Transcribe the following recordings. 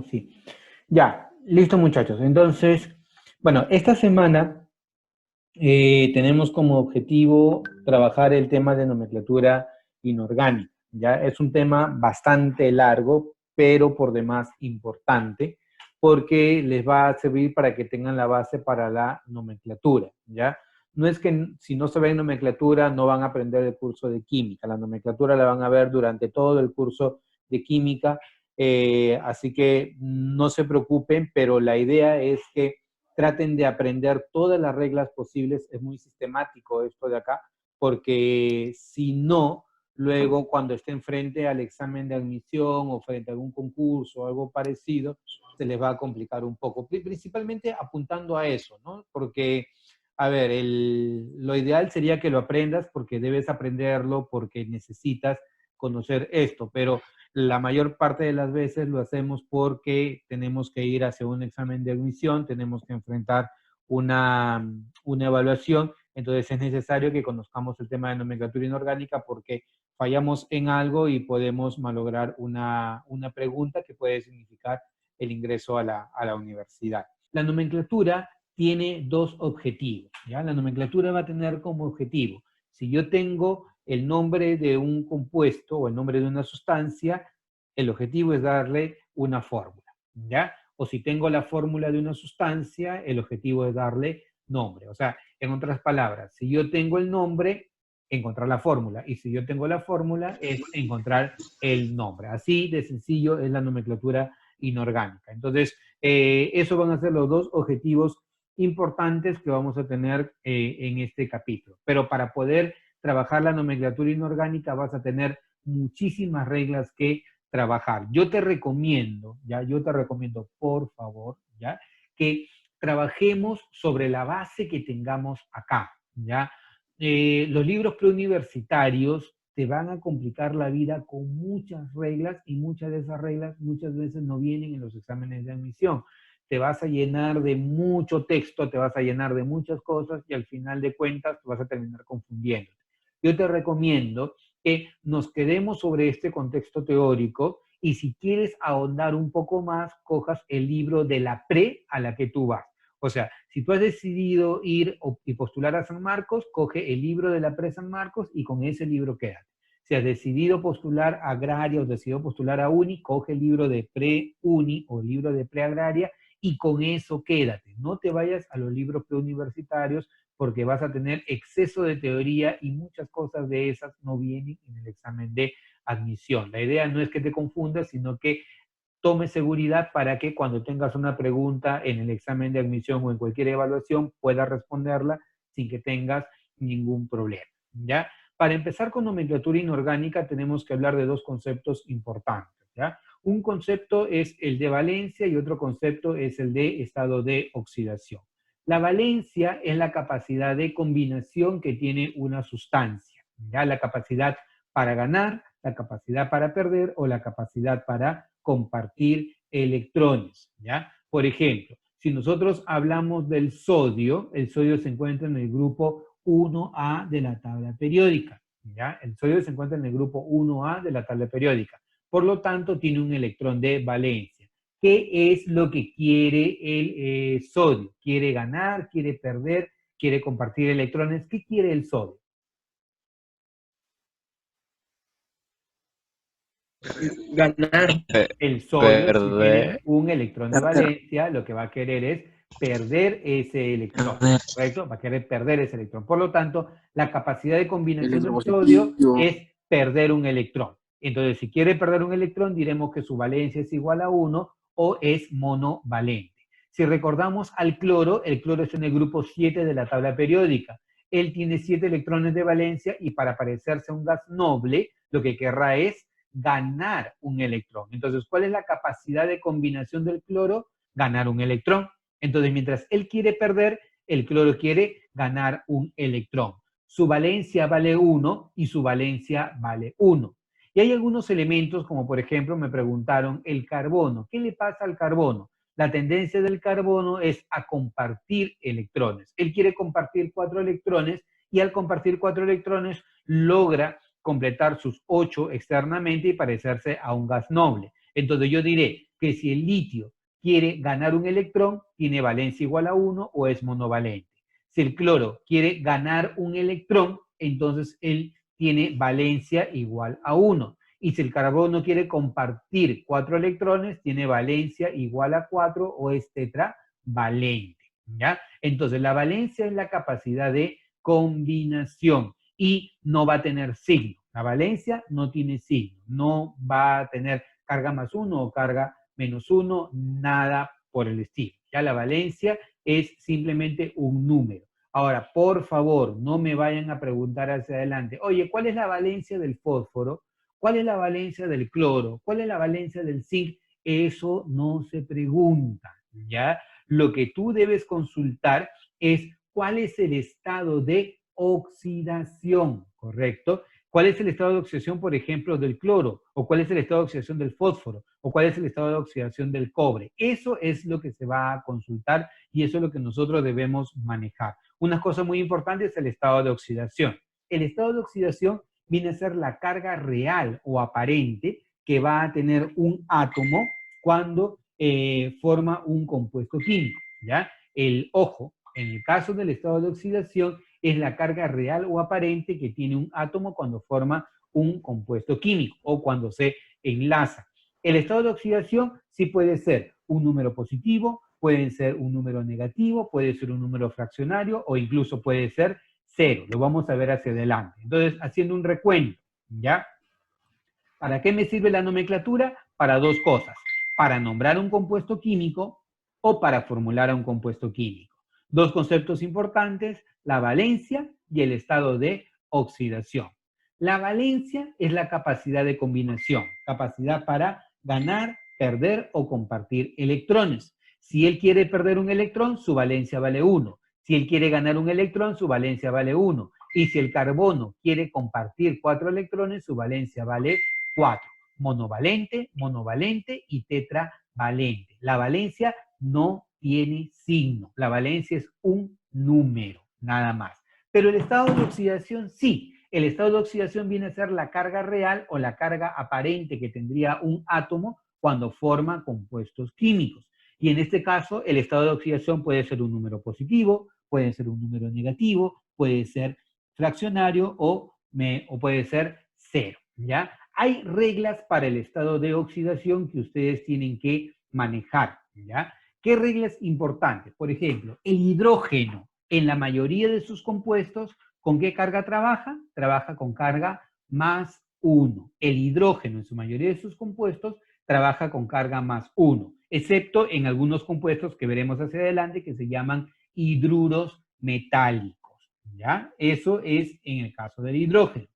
estamos, sí. Ya, listo muchachos. Entonces, bueno, esta semana tenemos como objetivo trabajar el tema de nomenclatura inorgánica. Ya es un tema bastante largo, pero por demás importante, porque les va a servir para que tengan la base para la nomenclatura. Ya no es que si no se ven nomenclatura no van a aprender el curso de química. La nomenclatura la van a ver durante todo el curso de química. Así que no se preocupen, pero la idea es que traten de aprender todas las reglas posibles. Es muy sistemático esto de acá, porque si no, luego cuando estén frente al examen de admisión o frente a algún concurso o algo parecido, se les va a complicar un poco, principalmente apuntando a eso, ¿no? Porque, a ver, lo ideal sería que lo aprendas porque debes aprenderlo, porque necesitas conocer esto, pero la mayor parte de las veces lo hacemos porque tenemos que ir hacia un examen de admisión, tenemos que enfrentar una evaluación, entonces es necesario que conozcamos el tema de nomenclatura inorgánica porque fallamos en algo y podemos malograr una pregunta que puede significar el ingreso a la universidad. La nomenclatura tiene dos objetivos, ¿ya? La nomenclatura va a tener como objetivo, si yo tengo el nombre de un compuesto o el nombre de una sustancia, el objetivo es darle una fórmula, ¿ya? O si tengo la fórmula de una sustancia, el objetivo es darle nombre. O sea, en otras palabras, si yo tengo el nombre, encontrar la fórmula. Y si yo tengo la fórmula, es encontrar el nombre. Así de sencillo es la nomenclatura inorgánica. Entonces, esos van a ser los dos objetivos importantes que vamos a tener en este capítulo. Pero para poder trabajar la nomenclatura inorgánica vas a tener muchísimas reglas que trabajar. Yo te recomiendo, por favor, ya, que trabajemos sobre la base que tengamos acá, ya. Los libros preuniversitarios te van a complicar la vida con muchas reglas y muchas de esas reglas muchas veces no vienen en los exámenes de admisión. Te vas a llenar de mucho texto, te vas a llenar de muchas cosas y al final de cuentas te vas a terminar confundiendo. Yo te recomiendo que nos quedemos sobre este contexto teórico y si quieres ahondar un poco más, cojas el libro de la pre a la que tú vas. O sea, si tú has decidido ir y postular a San Marcos, coge el libro de la pre San Marcos y con ese libro quédate. Si has decidido postular a agraria o decidido postular a uni, coge el libro de pre-uni o el libro de pre-agraria y con eso quédate. No te vayas a los libros preuniversitarios porque vas a tener exceso de teoría y muchas cosas de esas no vienen en el examen de admisión. La idea no es que te confundas, sino que tomes seguridad para que cuando tengas una pregunta en el examen de admisión o en cualquier evaluación puedas responderla sin que tengas ningún problema, ¿ya? Para empezar con nomenclatura inorgánica tenemos que hablar de dos conceptos importantes, ¿ya? Un concepto es el de valencia y otro concepto es el de estado de oxidación. La valencia es la capacidad de combinación que tiene una sustancia, ¿ya? La capacidad para ganar, la capacidad para perder o la capacidad para compartir electrones, ¿ya? Por ejemplo, si nosotros hablamos del sodio, el sodio se encuentra en el grupo 1A de la tabla periódica, ¿ya? El sodio se encuentra en el grupo 1A de la tabla periódica. Por lo tanto, tiene un electrón de valencia. ¿Qué es lo que quiere el sodio? ¿Quiere ganar? ¿Quiere perder? ¿Quiere compartir electrones? ¿Qué quiere el sodio? Ganar. El sodio, si Perder. tiene un electrón de valencia, lo que va a querer es perder ese electrón, ¿correcto? Va a querer perder ese electrón. Por lo tanto, la capacidad de combinación del sodio es perder un electrón. Entonces, si quiere perder un electrón, diremos que su valencia es igual a 1 o es monovalente. Si recordamos al cloro, el cloro es en el grupo 7 de la tabla periódica. Él tiene 7 electrones de valencia y para parecerse a un gas noble, lo que querrá es ganar un electrón. Entonces, ¿cuál es la capacidad de combinación del cloro? Ganar un electrón. Entonces, mientras él quiere perder, el cloro quiere ganar un electrón. Su valencia vale 1 y su valencia vale 1. Y hay algunos elementos, como por ejemplo, me preguntaron el carbono. ¿Qué le pasa al carbono? La tendencia del carbono es a compartir electrones. Él quiere compartir 4 electrones y al compartir 4 electrones logra completar sus 8 externamente y parecerse a un gas noble. Entonces yo diré, que si el litio quiere ganar un electrón, tiene valencia igual a 1 o es monovalente. Si el cloro quiere ganar un electrón, entonces él tiene valencia igual a 1. Y si el carbono quiere compartir 4 electrones, tiene valencia igual a 4 o es tetravalente, ¿ya? Entonces, la valencia es la capacidad de combinación y no va a tener signo. La valencia no tiene signo, no va a tener carga más 1 o carga menos 1, nada por el estilo. Ya la valencia es simplemente un número. Ahora, por favor, no me vayan a preguntar hacia adelante, oye, ¿cuál es la valencia del fósforo? ¿Cuál es la valencia del cloro? ¿Cuál es la valencia del zinc? Eso no se pregunta, ¿ya? Lo que tú debes consultar es cuál es el estado de oxidación, ¿correcto? ¿Cuál es el estado de oxidación, por ejemplo, del cloro? ¿O cuál es el estado de oxidación del fósforo? ¿O cuál es el estado de oxidación del cobre? Eso es lo que se va a consultar y eso es lo que nosotros debemos manejar. Una cosa muy importante es el estado de oxidación. El estado de oxidación viene a ser la carga real o aparente que va a tener un átomo cuando forma un compuesto químico, ¿ya? Ojo, en el caso del estado de oxidación, es la carga real o aparente que tiene un átomo cuando forma un compuesto químico o cuando se enlaza. El estado de oxidación sí puede ser un número positivo, puede ser un número negativo, puede ser un número fraccionario o incluso puede ser 0. Lo vamos a ver hacia adelante. Entonces, haciendo un recuento, ¿ya? ¿Para qué me sirve la nomenclatura? Para dos cosas. Para nombrar un compuesto químico o para formular a un compuesto químico. Dos conceptos importantes, la valencia y el estado de oxidación. La valencia es la capacidad de combinación, capacidad para ganar, perder o compartir electrones. Si él quiere perder un electrón, su valencia vale 1. Si él quiere ganar un electrón, su valencia vale 1. Y si el carbono quiere compartir 4 electrones, su valencia vale 4. Monovalente, monovalente y tetravalente. La valencia no tiene signo. La valencia es un número, nada más. Pero el estado de oxidación sí. El estado de oxidación viene a ser la carga real o la carga aparente que tendría un átomo cuando forma compuestos químicos. Y en este caso, el estado de oxidación puede ser un número positivo, puede ser un número negativo, puede ser fraccionario o puede ser 0, ¿ya? Hay reglas para el estado de oxidación que ustedes tienen que manejar, ¿ya? ¿Qué reglas importantes? Por ejemplo, el hidrógeno en la mayoría de sus compuestos, ¿con qué carga trabaja? Trabaja con carga más 1. El hidrógeno en su mayoría de sus compuestos trabaja con carga más 1, excepto en algunos compuestos que veremos hacia adelante que se llaman hidruros metálicos, ¿ya? Eso es en el caso del hidrógeno.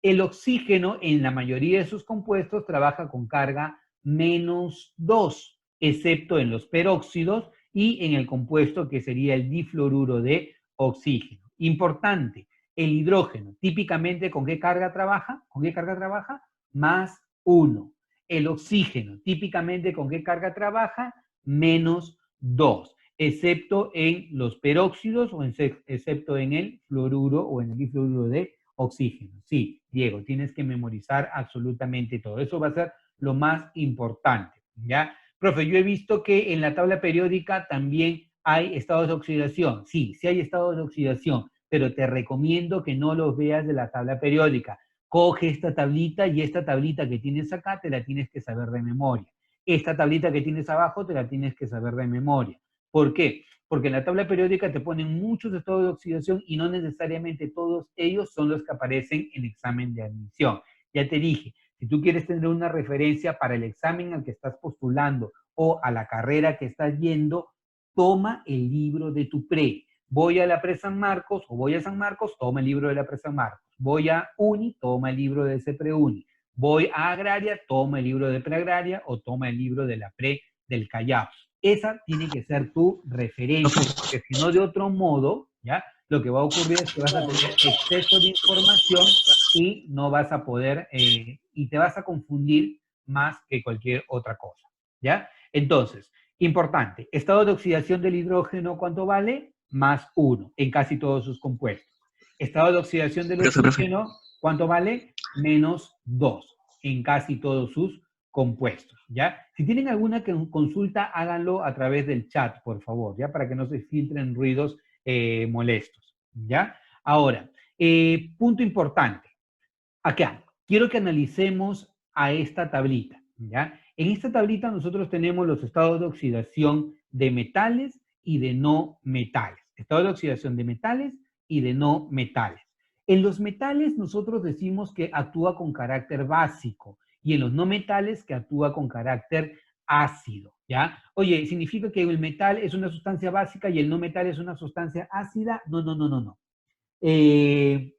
El oxígeno en la mayoría de sus compuestos trabaja con carga menos 2, excepto en los peróxidos y en el compuesto que sería el difluoruro de oxígeno. Importante, el hidrógeno, típicamente, ¿con qué carga trabaja? ¿Con qué carga trabaja? Más 1. El oxígeno, típicamente, ¿con qué carga trabaja? Menos 2, excepto en los peróxidos o excepto en el fluoruro o en el difluoruro de oxígeno. Sí, Diego, tienes que memorizar absolutamente todo. Eso va a ser lo más importante, ¿ya? Profe, yo he visto que en la tabla periódica también hay estados de oxidación. Sí, sí hay estados de oxidación, pero te recomiendo que no los veas de la tabla periódica. Coge esta tablita y esta tablita que tienes acá te la tienes que saber de memoria. Esta tablita que tienes abajo te la tienes que saber de memoria. ¿Por qué? Porque en la tabla periódica te ponen muchos estados de oxidación y no necesariamente todos ellos son los que aparecen en examen de admisión. Ya te dije, si tú quieres tener una referencia para el examen al que estás postulando o a la carrera que estás yendo, toma el libro de tu pre. Voy a la pre San Marcos o voy a San Marcos, toma el libro de la pre San Marcos. Voy a Uni, toma el libro de ese pre-Uni. Voy a Agraria, toma el libro de preagraria o toma el libro de la pre del Callao. Esa tiene que ser tu referencia, porque si no, de otro modo, ¿ya? Lo que va a ocurrir es que vas a tener exceso de información y no vas a poder, y te vas a confundir más que cualquier otra cosa, ¿ya? Entonces, importante, estado de oxidación del hidrógeno, ¿cuánto vale? Más 1 en casi todos sus compuestos. Estado de oxidación del oxígeno, ¿cuánto vale? Menos 2 en casi todos sus compuestos, ¿ya? Si tienen alguna consulta, háganlo a través del chat, por favor, ¿ya? Para que no se filtren ruidos molestos, ¿ya? Ahora, punto importante. Acá, quiero que analicemos a esta tablita, ¿ya? En esta tablita nosotros tenemos los estados de oxidación de metales y de no metales. Estado de oxidación de metales y de no metales. En los metales nosotros decimos que actúa con carácter básico y en los no metales que actúa con carácter ácido, ¿ya? Oye, ¿significa que el metal es una sustancia básica y el no metal es una sustancia ácida? No, no, no, no, no. En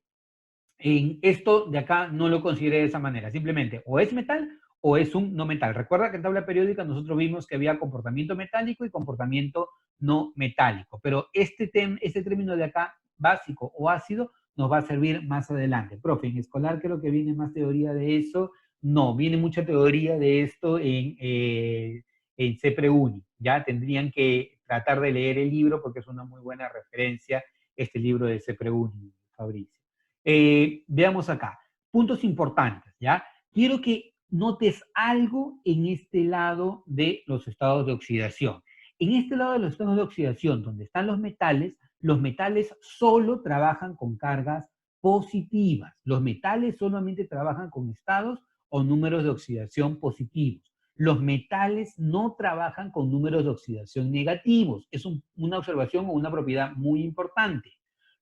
esto de acá no lo consideré de esa manera. Simplemente o es metal o es un no metal. Recuerda que en tabla periódica nosotros vimos que había comportamiento metálico y comportamiento no metálico. Pero este término de acá, básico o ácido, nos va a servir más adelante. Profe, en escolar creo que viene más teoría de eso. No, viene mucha teoría de esto en CEPREUNI. Ya tendrían que tratar de leer el libro porque es una muy buena referencia este libro de CEPREUNI, Fabricio. Veamos acá, puntos importantes, ¿ya? Quiero que notes algo en este lado de los estados de oxidación. En este lado de los estados de oxidación, donde están los metales solo trabajan con cargas positivas. Los metales solamente trabajan con estados o números de oxidación positivos. Los metales no trabajan con números de oxidación negativos. Es una observación o una propiedad muy importante.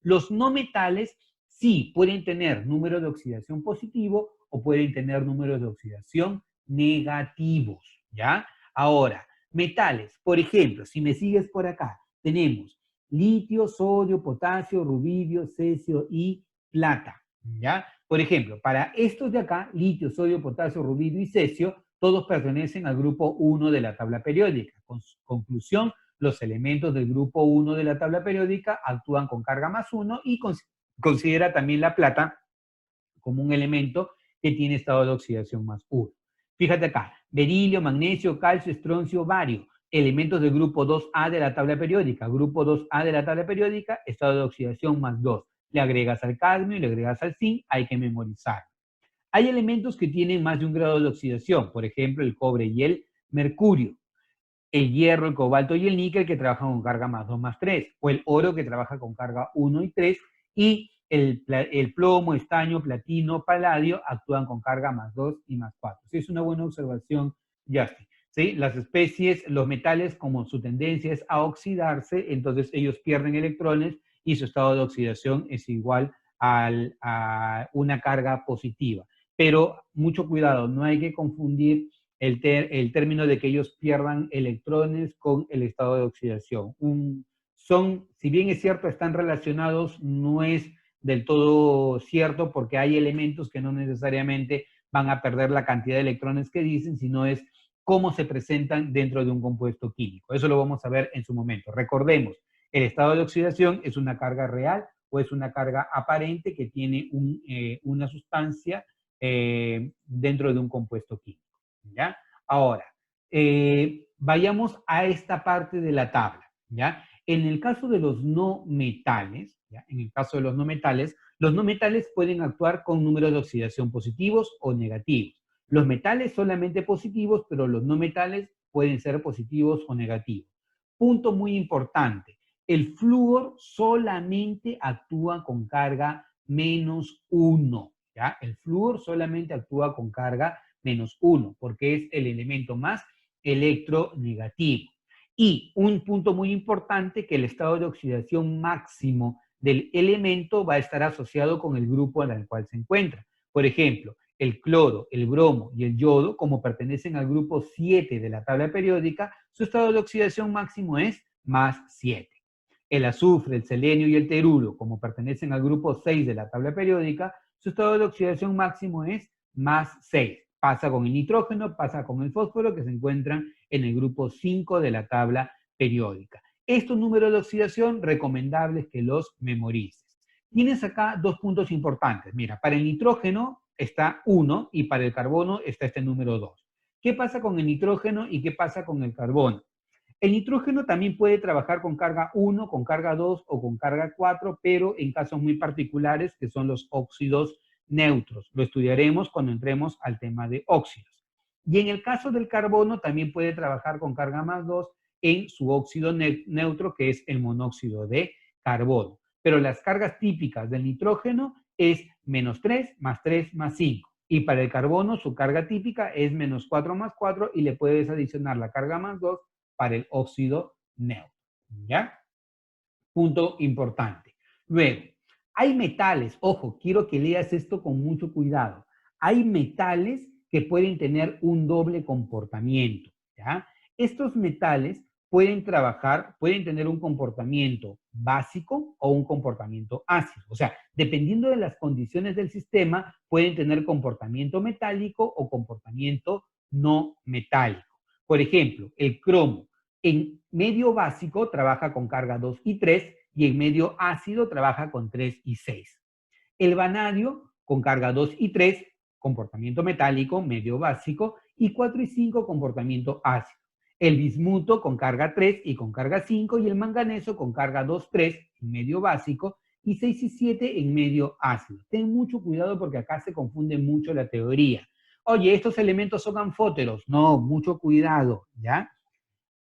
Los no metales sí pueden tener números de oxidación positivo o pueden tener números de oxidación negativos, ¿ya? Ahora, metales, por ejemplo, si me sigues por acá, tenemos litio, sodio, potasio, rubidio, cesio y plata, ¿ya? Por ejemplo, para estos de acá, litio, sodio, potasio, rubidio y cesio, todos pertenecen al grupo 1 de la tabla periódica. Conclusión, los elementos del grupo 1 de la tabla periódica actúan con carga más 1 y considera también la plata como un elemento que tiene estado de oxidación más 1. Fíjate acá, berilio, magnesio, calcio, estroncio, bario, elementos del grupo 2A de la tabla periódica. Grupo 2A de la tabla periódica, estado de oxidación más 2. Le agregas al cadmio, le agregas al zinc, hay que memorizar. Hay elementos que tienen más de un grado de oxidación, por ejemplo, el cobre y el mercurio. El hierro, el cobalto y el níquel que trabajan con carga más 2 más 3, o el oro que trabaja con carga 1 y 3, y el plomo, estaño, platino, paladio actúan con carga más 2 y más 4. Sí, es una buena observación, Justin. ¿Sí? Las especies, los metales, como su tendencia es a oxidarse, entonces ellos pierden electrones y su estado de oxidación es igual a una carga positiva. Pero mucho cuidado, no hay que confundir el término de que ellos pierdan electrones con el estado de oxidación. Si bien es cierto, están relacionados, no es del todo cierto porque hay elementos que no necesariamente van a perder la cantidad de electrones que dicen, sino es cómo se presentan dentro de un compuesto químico. Eso lo vamos a ver en su momento. Recordemos, el estado de oxidación es una carga real o es una carga aparente que tiene una sustancia dentro de un compuesto químico. ¿Ya? Ahora, vayamos a esta parte de la tabla, ¿ya? En el caso de los no metales, ¿ya? En el caso de los no metales pueden actuar con números de oxidación positivos o negativos. Los metales solamente positivos, pero los no metales pueden ser positivos o negativos. Punto muy importante, el flúor solamente actúa con carga -1, ¿ya? El flúor solamente actúa con carga -1, porque es el elemento más electronegativo. Y un punto muy importante, que el estado de oxidación máximo del elemento va a estar asociado con el grupo en el cual se encuentra. Por ejemplo, el cloro, el bromo y el yodo, como pertenecen al grupo 7 de la tabla periódica, su estado de oxidación máximo es +7. El azufre, el selenio y el teruro, como pertenecen al grupo 6 de la tabla periódica, su estado de oxidación máximo es +6. Pasa con el nitrógeno, pasa con el fósforo, que se encuentran en el grupo 5 de la tabla periódica. Estos números de oxidación, recomendables que los memorices. Tienes acá dos puntos importantes. Mira, para el nitrógeno está 1 y para el carbono está este número 2. ¿Qué pasa con el nitrógeno y qué pasa con el carbono? El nitrógeno también puede trabajar con carga 1, con carga 2 o con carga 4, pero en casos muy particulares que son los óxidos neutros. Lo estudiaremos cuando entremos al tema de óxidos. Y en el caso del carbono también puede trabajar con carga más 2 en su óxido neutro, que es el monóxido de carbono. Pero las cargas típicas del nitrógeno es menos 3 más 3 más 5. Y para el carbono su carga típica es menos 4 más 4 y le puedes adicionar la carga más 2 para el óxido neutro. ¿Ya? Punto importante. Luego, hay metales, ojo, quiero que leas esto con mucho cuidado. Hay metales que pueden tener un doble comportamiento, ¿ya? Estos metales pueden trabajar, pueden tener un comportamiento básico o un comportamiento ácido. O sea, dependiendo de las condiciones del sistema, pueden tener comportamiento metálico o comportamiento no metálico. Por ejemplo, el cromo en medio básico trabaja con carga 2 y 3 y en medio ácido trabaja con 3 y 6. El vanadio con carga 2 y 3, comportamiento metálico, medio básico, y 4 y 5, comportamiento ácido. El bismuto con carga 3 y con carga 5, y el manganeso con carga 2, 3 en medio básico, y 6 y 7 en medio ácido. Ten mucho cuidado porque acá se confunde mucho la teoría. Oye, ¿estos elementos son anfóteros? No, mucho cuidado, ¿ya?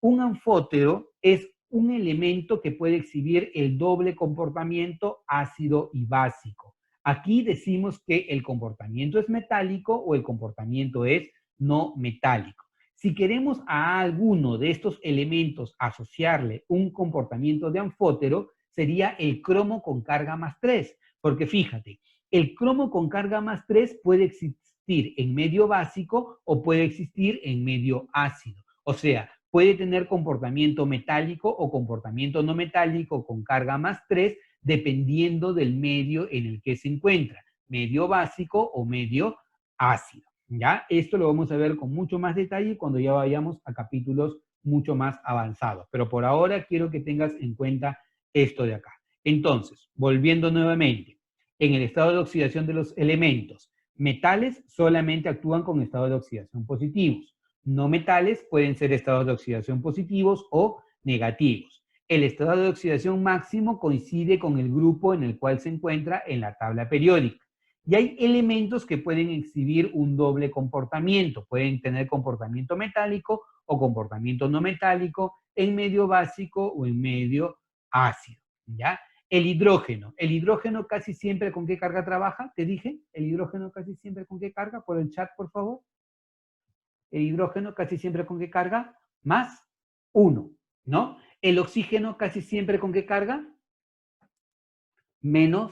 Un anfótero es un elemento que puede exhibir el doble comportamiento ácido y básico. Aquí decimos que el comportamiento es metálico o el comportamiento es no metálico. Si queremos a alguno de estos elementos asociarle un comportamiento de anfótero, sería el cromo con carga más 3, porque fíjate, el cromo con carga más 3 puede existir en medio básico o puede existir en medio ácido. O sea, puede tener comportamiento metálico o comportamiento no metálico con carga más 3, dependiendo del medio en el que se encuentra, medio básico o medio ácido. ¿Ya? Esto lo vamos a ver con mucho más detalle cuando ya vayamos a capítulos mucho más avanzados. Pero por ahora quiero que tengas en cuenta esto de acá. Entonces, volviendo nuevamente, en el estado de oxidación de los elementos, metales solamente actúan con estado de oxidación positivos. No metales pueden ser estados de oxidación positivos o negativos. El estado de oxidación máximo coincide con el grupo en el cual se encuentra en la tabla periódica. Y hay elementos que pueden exhibir un doble comportamiento. Pueden tener comportamiento metálico o comportamiento no metálico en medio básico o en medio ácido. ¿Ya? El hidrógeno casi siempre ¿con qué carga trabaja? Te dije, el hidrógeno casi siempre ¿con qué carga? Por el chat, por favor. El hidrógeno casi siempre ¿con qué carga? Más 1, ¿no? El oxígeno casi siempre ¿con qué carga? Menos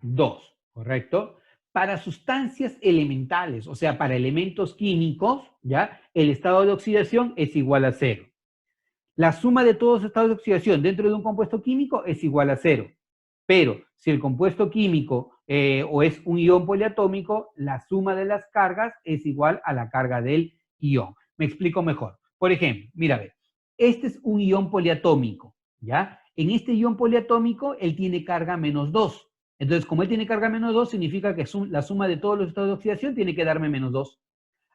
2, ¿correcto? Para sustancias elementales, o sea, para elementos químicos, ¿ya? El estado de oxidación es igual a 0. La suma de todos los estados de oxidación dentro de un compuesto químico es igual a 0. Pero si el compuesto químico o es un ion poliatómico, la suma de las cargas es igual a la carga del ion. Me explico mejor. Por ejemplo, mira, a ver, este es un ion poliatómico, ¿ya? En este ion poliatómico, él tiene carga menos 2. Entonces, como él tiene carga menos 2, significa que la suma de todos los estados de oxidación tiene que darme menos 2.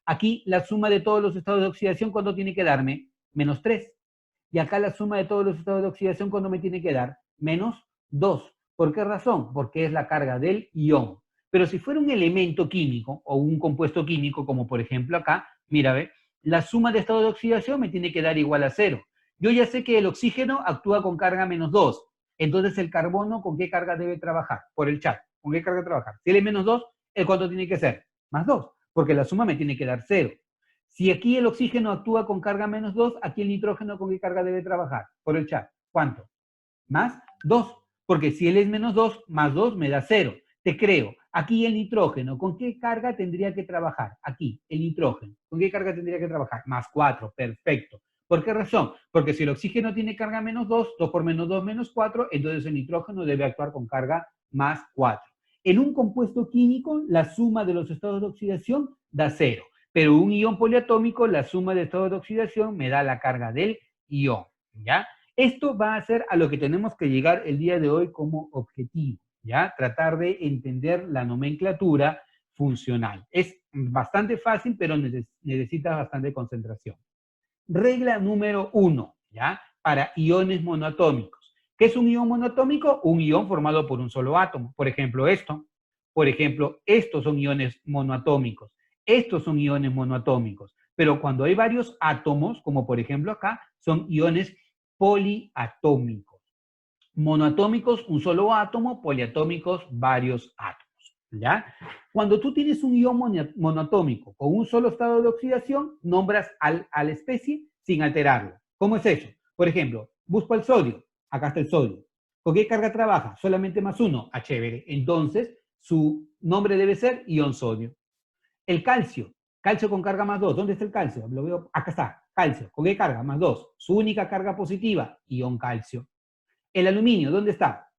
Aquí, la suma de todos los estados de oxidación, ¿cuánto tiene que darme? Menos 3. Y acá la suma de todos los estados de oxidación, ¿cuándo me tiene que dar? Menos 2. ¿Por qué razón? Porque es la carga del ion. Pero si fuera un elemento químico o un compuesto químico, como por ejemplo acá, mira, ve, la suma de estados de oxidación me tiene que dar igual a 0. Yo ya sé que el oxígeno actúa con carga menos 2. Entonces, ¿el carbono con qué carga debe trabajar? Por el chat. ¿Con qué carga trabajar? Si él es menos 2, ¿el cuánto tiene que ser? Más 2. Porque la suma me tiene que dar 0. Si aquí el oxígeno actúa con carga menos 2, aquí el nitrógeno ¿con qué carga debe trabajar? Por el chat. ¿Cuánto? Más 2. Porque si él es menos 2, más 2 me da 0. Te creo. Aquí el nitrógeno, ¿con qué carga tendría que trabajar? Aquí, el nitrógeno. ¿Con qué carga tendría que trabajar? Más 4. Perfecto. ¿Por qué razón? Porque si el oxígeno tiene carga menos 2, 2 por menos 2 menos 4, entonces el nitrógeno debe actuar con carga más 4. En un compuesto químico, la suma de los estados de oxidación da 0. Pero un ion poliatómico, la suma de estados de oxidación me da la carga del ion, ¿ya? Esto va a ser a lo que tenemos que llegar el día de hoy como objetivo, ¿ya? Tratar de entender la nomenclatura funcional. Es bastante fácil, pero necesita bastante concentración. Regla número 1, ¿ya? Para iones monoatómicos. ¿Qué es un ion monoatómico? Un ion formado por un solo átomo. Por ejemplo, esto. Por ejemplo, estos son iones monoatómicos. Estos son iones monoatómicos. Pero cuando hay varios átomos, como por ejemplo acá, son iones poliatómicos. Monoatómicos, un solo átomo, poliatómicos, varios átomos, ¿ya? Cuando tú tienes un ion monoatómico con un solo estado de oxidación, nombras a la especie sin alterarlo. ¿Cómo es eso? Por ejemplo, busco el sodio, acá está el sodio. ¿Con qué carga trabaja? Solamente +1, chévere. Entonces, su nombre debe ser ion sodio. El calcio, calcio con carga +2, ¿dónde está el calcio? Lo veo, acá está, calcio. ¿Con qué carga? +2. Su única carga positiva, ion calcio. El aluminio, ¿dónde está?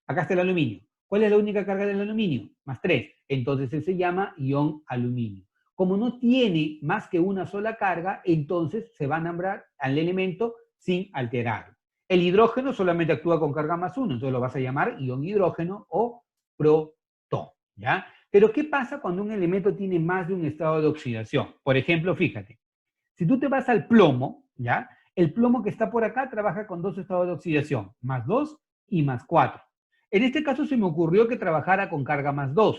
Acá está el aluminio. ¿Cuál es la única carga del aluminio? +3. Entonces él se llama ion aluminio. Como no tiene más que una sola carga, entonces se va a nombrar al elemento sin alterarlo. El hidrógeno solamente actúa con carga +1, entonces lo vas a llamar ion hidrógeno o protón, ¿ya? Pero ¿qué pasa cuando un elemento tiene más de un estado de oxidación? Por ejemplo, fíjate, si tú te vas al plomo, ¿ya? El plomo que está por acá trabaja con dos estados de oxidación, +2 y +4. En este caso se me ocurrió que trabajara con carga +2.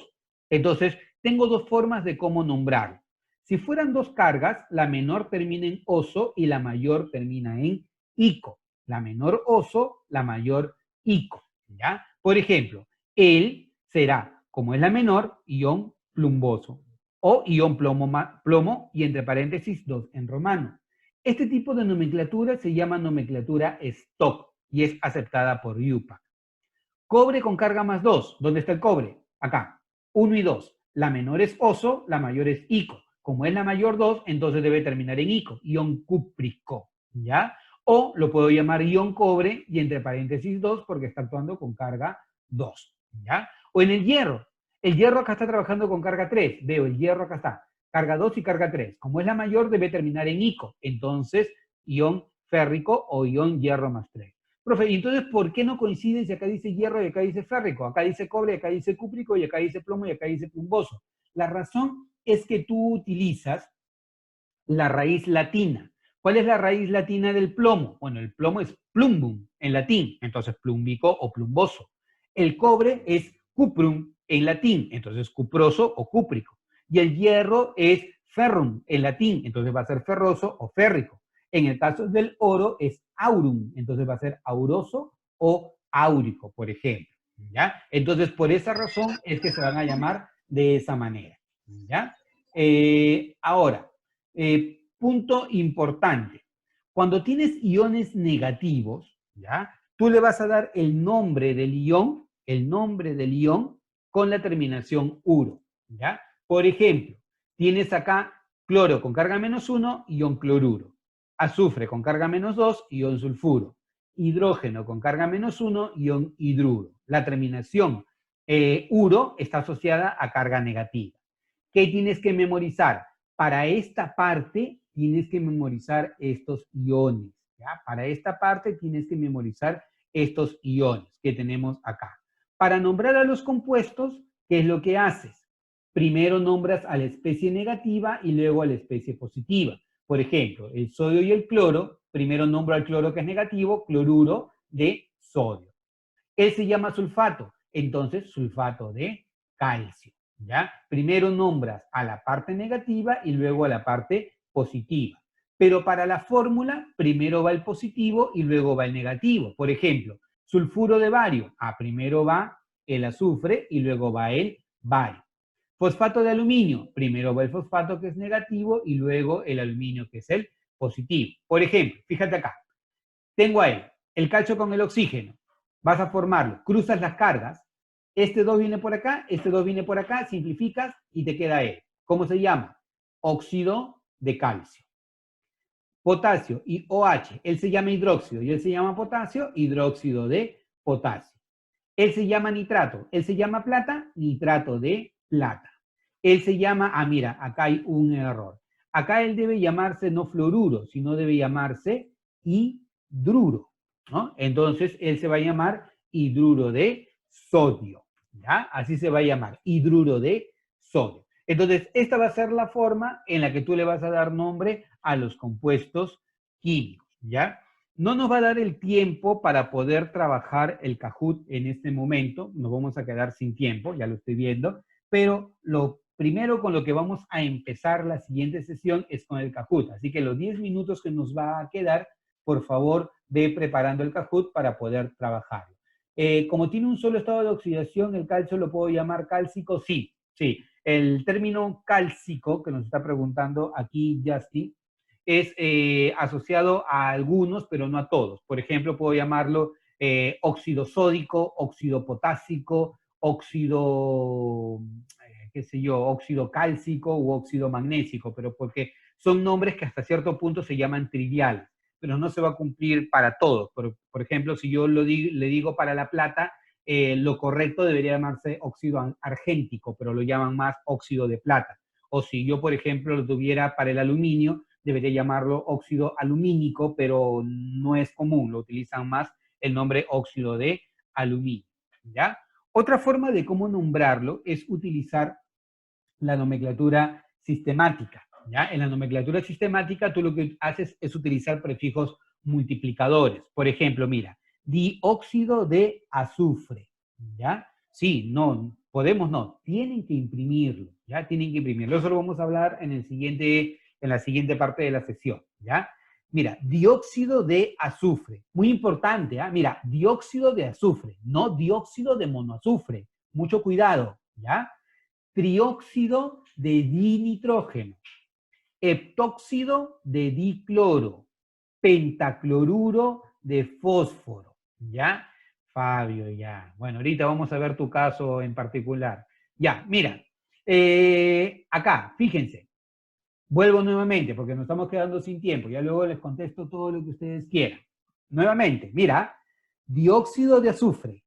Entonces, tengo dos formas de cómo nombrarlo. Si fueran dos cargas, la menor termina en oso y la mayor termina en ico. La menor oso, la mayor ico, ¿ya? Por ejemplo, él será, como es la menor, ion plumboso o ion plomo y entre paréntesis 2 en romano. Este tipo de nomenclatura se llama nomenclatura Stock y es aceptada por IUPAC. Cobre con carga +2. ¿Dónde está el cobre? Acá. 1 y 2. La menor es oso, la mayor es ico. Como es la mayor 2, entonces debe terminar en ico, ion cúprico, ¿ya? O lo puedo llamar ion cobre y entre paréntesis 2 porque está actuando con carga 2, ¿ya? O en el hierro. El hierro acá está trabajando con carga 3. Veo, el hierro acá está. Carga 2 y carga 3. Como es la mayor, debe terminar en ico. Entonces, ion férrico o ion hierro +3. Profe, ¿y entonces por qué no coinciden si acá dice hierro y acá dice férrico? Acá dice cobre, acá dice cúprico y acá dice plomo y acá dice plumboso. La razón es que tú utilizas la raíz latina. ¿Cuál es la raíz latina del plomo? Bueno, el plomo es plumbum en latín, entonces plumbico o plumboso. El cobre es cuprum en latín, entonces cuproso o cúprico. Y el hierro es ferrum en latín, entonces va a ser ferroso o férrico. En el caso del oro es aurum, entonces va a ser auroso o áurico, por ejemplo, ¿ya? Entonces, por esa razón es que se van a llamar de esa manera, ¿ya? Ahora, punto importante. Cuando tienes iones negativos, ¿ya? Tú le vas a dar el nombre del ion con la terminación uro, ¿ya? Por ejemplo, tienes acá cloro con carga -1, ion cloruro. Azufre con carga -2, ion sulfuro. Hidrógeno con carga -1, ion hidruro. La terminación uro está asociada a carga negativa. ¿Qué tienes que memorizar? Para esta parte tienes que memorizar estos iones, ¿ya? Para esta parte tienes que memorizar estos iones que tenemos acá. Para nombrar a los compuestos, ¿qué es lo que haces? Primero nombras a la especie negativa y luego a la especie positiva. Por ejemplo, el sodio y el cloro, primero nombro al cloro que es negativo, cloruro de sodio. Él se llama sulfato, entonces sulfato de calcio, ¿ya? Primero nombras a la parte negativa y luego a la parte positiva. Pero para la fórmula, primero va el positivo y luego va el negativo. Por ejemplo, sulfuro de bario, primero va el azufre y luego va el bario. Fosfato de aluminio, primero va el fosfato que es negativo y luego el aluminio que es el positivo. Por ejemplo, fíjate acá, tengo ahí el calcio con el oxígeno, vas a formarlo, cruzas las cargas, este 2 viene por acá, este 2 viene por acá, simplificas y te queda él. ¿Cómo se llama? Óxido de calcio. Potasio y OH, él se llama hidróxido y él se llama potasio, hidróxido de potasio. Él se llama nitrato, él se llama plata, nitrato de plata. Él se llama, mira, acá hay un error. Acá él debe llamarse no fluoruro, sino debe llamarse hidruro, ¿no? Entonces, él se va a llamar hidruro de sodio, ¿ya? Así se va a llamar, hidruro de sodio. Entonces, esta va a ser la forma en la que tú le vas a dar nombre a los compuestos químicos, ¿ya? No nos va a dar el tiempo para poder trabajar el Kahoot en este momento, nos vamos a quedar sin tiempo, ya lo estoy viendo, pero lo primero con lo que vamos a empezar la siguiente sesión es con el Kahoot. Así que los 10 minutos que nos va a quedar, por favor, ve preparando el Kahoot para poder trabajarlo. Como tiene un solo estado de oxidación, ¿el calcio lo puedo llamar cálcico? Sí, sí. El término cálcico, que nos está preguntando aquí Justy, es asociado a algunos, pero no a todos. Por ejemplo, puedo llamarlo óxido sódico, óxido potásico, óxido, qué sé yo, óxido cálcico u óxido magnésico, pero porque son nombres que hasta cierto punto se llaman triviales, pero no se va a cumplir para todos. Por ejemplo, si yo le digo para la plata, lo correcto debería llamarse óxido argéntico, pero lo llaman más óxido de plata. O si yo, por ejemplo, lo tuviera para el aluminio, debería llamarlo óxido alumínico, pero no es común, lo utilizan más el nombre óxido de aluminio, ¿ya? Otra forma de cómo nombrarlo es utilizar la nomenclatura sistemática, ¿ya? En la nomenclatura sistemática tú lo que haces es utilizar prefijos multiplicadores. Por ejemplo, mira, dióxido de azufre, ¿ya? Sí, no, podemos no, tienen que imprimirlo, ¿ya? Tienen que imprimirlo. Eso lo vamos a hablar en la siguiente parte de la sesión, ¿ya? Mira, dióxido de azufre, muy importante, ¿eh? Mira, dióxido de azufre, no dióxido de monoazufre. Mucho cuidado, ¿ya? Trióxido de dinitrógeno, heptóxido de dicloro, pentacloruro de fósforo, ¿ya? Fabio, ya. Bueno, ahorita vamos a ver tu caso en particular. Ya, mira, acá, fíjense, vuelvo nuevamente porque nos estamos quedando sin tiempo, ya luego les contesto todo lo que ustedes quieran. Nuevamente, mira, dióxido de azufre,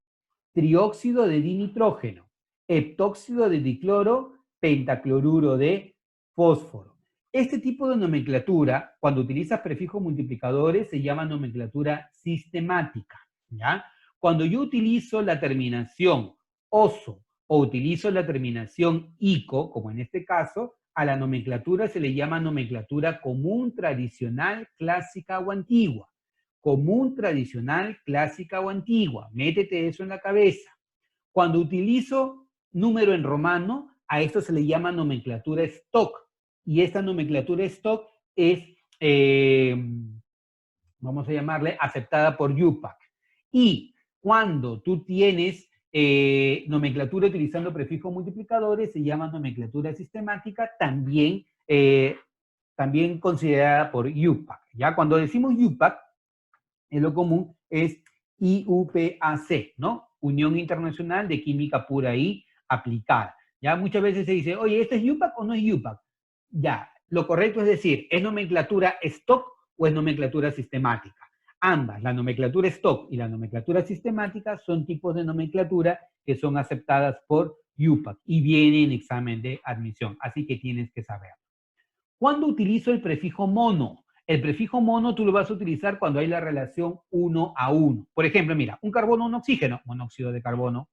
trióxido de dinitrógeno, heptóxido de dicloro, pentacloruro de fósforo. Este tipo de nomenclatura, cuando utilizas prefijos multiplicadores, se llama nomenclatura sistemática, ¿ya? Cuando yo utilizo la terminación oso o utilizo la terminación ico, como en este caso, a la nomenclatura se le llama nomenclatura común, tradicional, clásica o antigua. Común, tradicional, clásica o antigua. Métete eso en la cabeza. Cuando utilizo número en romano, a esto se le llama nomenclatura stock. Y esta nomenclatura stock es, vamos a llamarle, aceptada por UPAC. Y cuando tú tienes nomenclatura utilizando prefijos multiplicadores, se llama nomenclatura sistemática, también considerada por UPAC. ¿Ya? Cuando decimos UPAC, en lo común es IUPAC, ¿no? Unión Internacional de Química Pura y Aplicada. Ya muchas veces se dice, oye, ¿esto es UPAC o no es UPAC? Ya, lo correcto es decir, ¿es nomenclatura stock o es nomenclatura sistemática? Ambas, la nomenclatura stock y la nomenclatura sistemática, son tipos de nomenclatura que son aceptadas por UPAC y vienen en examen de admisión, así que tienes que saberlo. ¿Cuándo utilizo el prefijo mono? El prefijo mono tú lo vas a utilizar cuando hay la relación 1 a 1. Por ejemplo, mira, un carbono, un oxígeno, monóxido de carbono.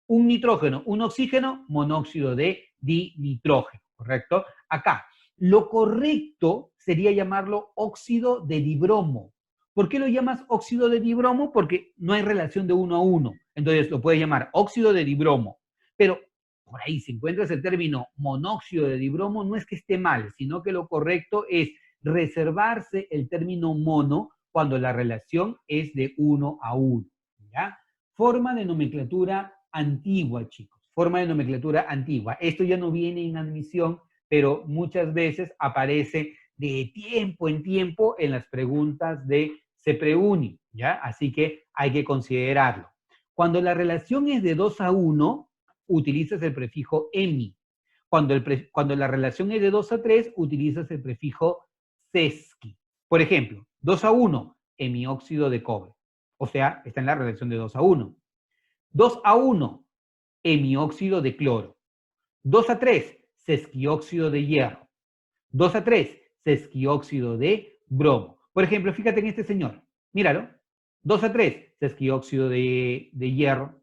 Un nitrógeno, un oxígeno, monóxido de dinitrógeno, ¿correcto? Acá, lo correcto sería llamarlo óxido de dibromo. ¿Por qué lo llamas óxido de dibromo? Porque no hay relación de 1 a 1. Entonces lo puedes llamar óxido de dibromo. Pero por ahí, si encuentras el término monóxido de dibromo, no es que esté mal, sino que lo correcto es reservarse el término mono cuando la relación es de 1 a 1. ¿Ya? Forma de nomenclatura antigua, chicos. Forma de nomenclatura antigua. Esto ya no viene en admisión, pero muchas veces aparece de tiempo en tiempo en las preguntas de CEPREUNI, ¿ya? Así que hay que considerarlo. Cuando la relación es de 2 a 1, utilizas el prefijo emi. Cuando la relación es de 2 a 3, utilizas el prefijo sesqui. Por ejemplo, 2 a 1, hemióxido de cobre. O sea, está en la relación de 2 a 1. 2 a 1, hemióxido de cloro. 2 a 3, sesquióxido de hierro. 2 a 3, sesquióxido de bromo. Por ejemplo, fíjate en este señor. Míralo. 2 a 3, sesquióxido de hierro.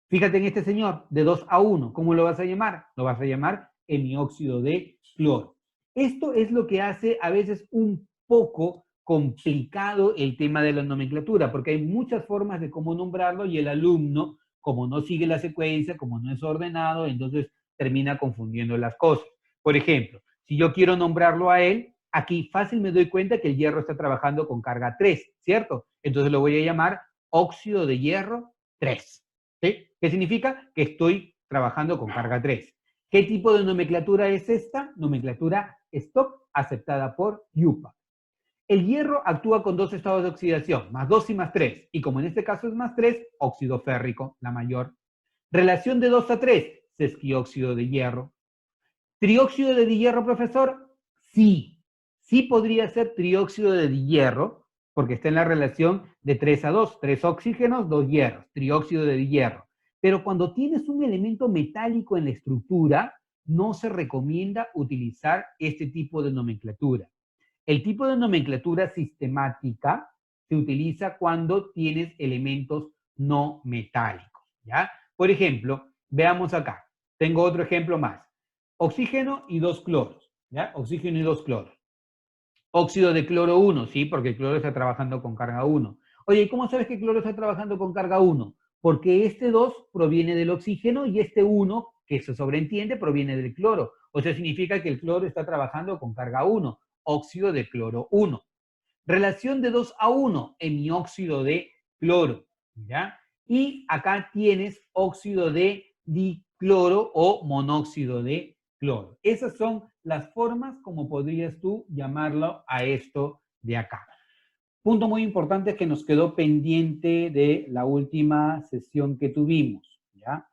Fíjate en este señor, de 2 a 1. ¿Cómo lo vas a llamar? Lo vas a llamar hemióxido de cloro. Esto es lo que hace a veces un poco complicado el tema de la nomenclatura, porque hay muchas formas de cómo nombrarlo y el alumno, como no sigue la secuencia, como no es ordenado, entonces termina confundiendo las cosas. Por ejemplo, si yo quiero nombrarlo a él, aquí fácil me doy cuenta que el hierro está trabajando con carga 3, ¿cierto? Entonces lo voy a llamar óxido de hierro 3. ¿Sí? ¿Qué significa? Que estoy trabajando con carga 3. ¿Qué tipo de nomenclatura es esta? Nomenclatura stop aceptada por IUPAC. El hierro actúa con dos estados de oxidación, más 2 y más 3. Y como en este caso es más 3, óxido férrico, la mayor. Relación de 2 a 3, sesquióxido de hierro. ¿Trióxido de dihierro, profesor? Sí. Sí podría ser trióxido de dihierro, porque está en la relación de 3 a 2. 3 oxígenos, 2 hierros. Trióxido de dihierro. Pero cuando tienes un elemento metálico en la estructura, no se recomienda utilizar este tipo de nomenclatura. El tipo de nomenclatura sistemática se utiliza cuando tienes elementos no metálicos, ¿ya? Por ejemplo, veamos acá. Tengo otro ejemplo más. Oxígeno y 2 cloros, ¿ya? Oxígeno y 2 cloros. Óxido de cloro 1, ¿sí? Porque el cloro está trabajando con carga 1. Oye, ¿y cómo sabes que el cloro está trabajando con carga 1? Porque este 2 proviene del oxígeno y este 1, que se sobreentiende, proviene del cloro. O sea, significa que el cloro está trabajando con carga 1, óxido de cloro 1. Relación de 2 a 1, hemióxido de cloro, ¿ya? Y acá tienes óxido de dicloro o monóxido de cloro. Esas son las formas como podrías tú llamarlo a esto de acá. Punto muy importante que nos quedó pendiente de la última sesión que tuvimos, ¿ya?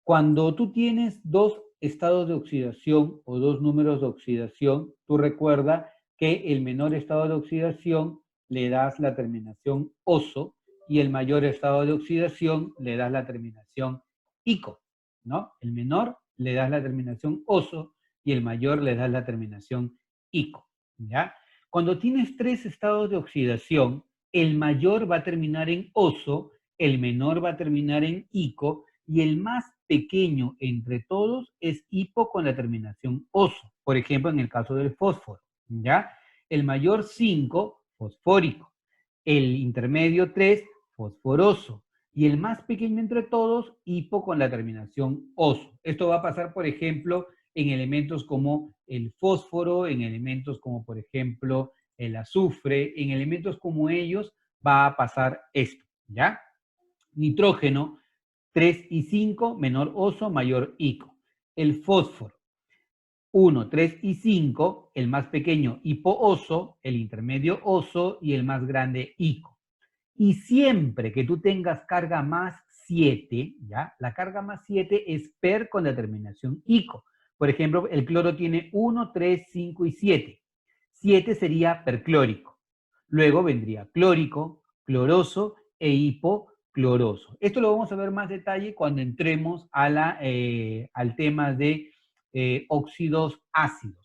Cuando tú tienes dos estados de oxidación o dos números de oxidación, tú recuerda que el menor estado de oxidación le das la terminación oso y el mayor estado de oxidación le das la terminación ico, ¿no? El menor le das la terminación oso y el mayor le das la terminación ico, ¿ya? Cuando tienes tres estados de oxidación, el mayor va a terminar en oso, el menor va a terminar en ico y el más pequeño entre todos es hipo con la terminación oso. Por ejemplo, en el caso del fósforo, ¿ya? El mayor 5, fosfórico. El intermedio 3, fosforoso. Y el más pequeño entre todos, hipo con la terminación oso. Esto va a pasar, por ejemplo, en elementos como el fósforo, en elementos como, por ejemplo, el azufre, en elementos como ellos va a pasar esto, ¿ya? Nitrógeno, 3 y 5, menor oso, mayor ico. El fósforo, 1, 3 y 5, el más pequeño hipooso, el intermedio oso y el más grande ico. Y siempre que tú tengas carga más 7, ¿ya? La carga más 7 es per con la terminación ico. Por ejemplo, el cloro tiene 1, 3, 5 y 7. 7 sería perclórico. Luego vendría clórico, cloroso e hipocloroso. Esto lo vamos a ver más detalle cuando entremos a al tema de óxidos ácidos,